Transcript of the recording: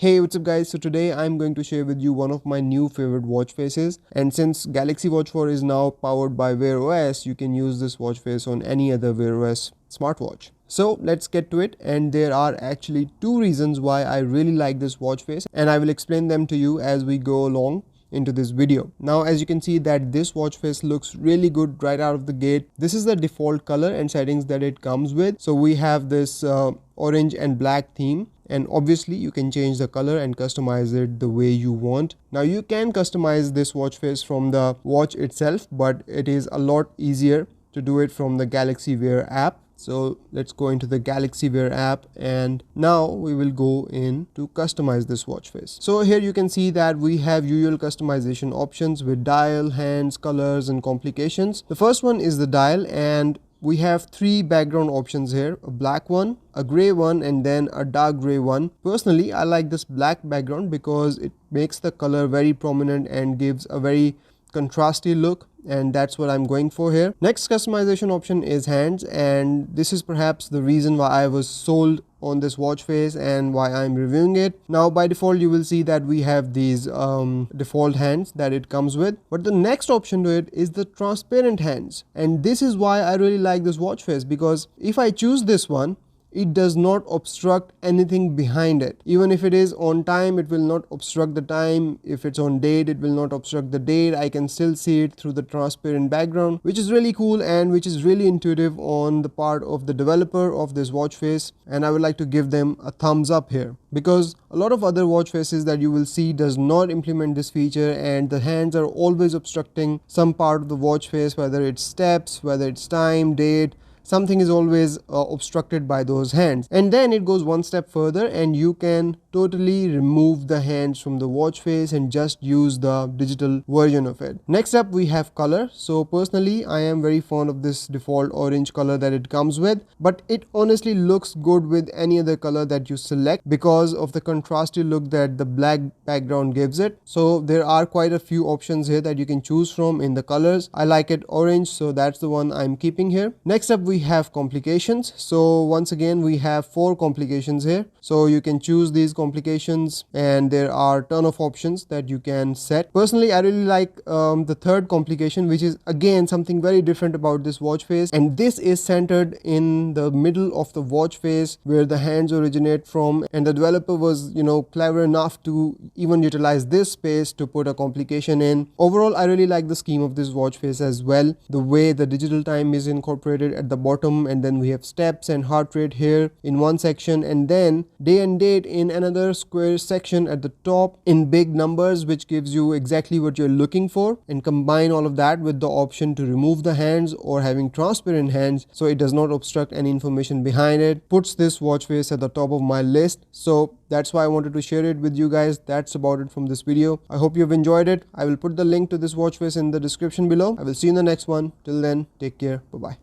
Hey, what's up guys? So today I'm going to share with you one of my new favorite watch faces, and since Galaxy Watch 4 is now powered by Wear OS, you can use this watch face on any other Wear OS smartwatch. So let's get to it, and there are actually two reasons why I really like this watch face, and I will explain them to you as we go along into this video. Now as you can see that this watch face looks really good right out of the gate. This is the default color and settings that it comes with. So we have this orange and black theme, and obviously you can change the color and customize it the way you want. Now you can customize this watch face from the watch itself, but it is a lot easier to do it from the Galaxy Wear app. So let's go into the Galaxy Wear app, and now we will go in to customize this watch face. So here you can see that we have usual customization options with dial, hands, colors and complications. The first one is the dial, and we have three background options here: a black one, a gray one, and then a dark gray one. Personally, I like this black background because it makes the color very prominent and gives a very contrasty look, and that's what I'm going for here. Next customization option is hands, and this is perhaps the reason why I was sold on this watch face and why I'm reviewing it. Now by default you will see that we have these default hands that it comes with, but the next option to it is the transparent hands, and this is why I really like this watch face, because if I choose this one, it does not obstruct anything behind it. Even if it is on time, it will not obstruct the time. If it's on date, it will not obstruct the date. I can still see it through the transparent background, which is really cool and which is really intuitive on the part of the developer of this watch face, and I would like to give them a thumbs up here, because a lot of other watch faces that you will see does not implement this feature, and the hands are always obstructing some part of the watch face, whether it's steps, whether it's time, date. Something is always obstructed by those hands. And then it goes one step further, and you can totally remove the hands from the watch face and just use the digital version of it. Next up we have color. So personally I am very fond of this default orange color that it comes with, but it honestly looks good with any other color that you select because of the contrasty look that the black background gives it. So there are quite a few options here that you can choose from in the colors. I like it orange, so that's the one I'm keeping here. Next up we have complications. So once again we have 4 complications here, so you can choose these complications, and there are a ton of options that you can set. Personally I really like the third complication, which is again something very different about this watch face, and this is centered in the middle of the watch face where the hands originate from, and the developer was clever enough to even utilize this space to put a complication in. Overall I really like the scheme of this watch face as well, the way the digital time is incorporated at the bottom, and then we have steps and heart rate here in one section, and then day and date in another square section at the top in big numbers, which gives you exactly what you're looking for. And combine all of that with the option to remove the hands or having transparent hands so it does not obstruct any information behind it, puts this watch face at the top of my list. So that's why I wanted to share it with you guys. That's about it from this video. I hope you've enjoyed it. I will put the link to this watch face in the description below. I will see you in the next one. Till then, take care. Bye bye.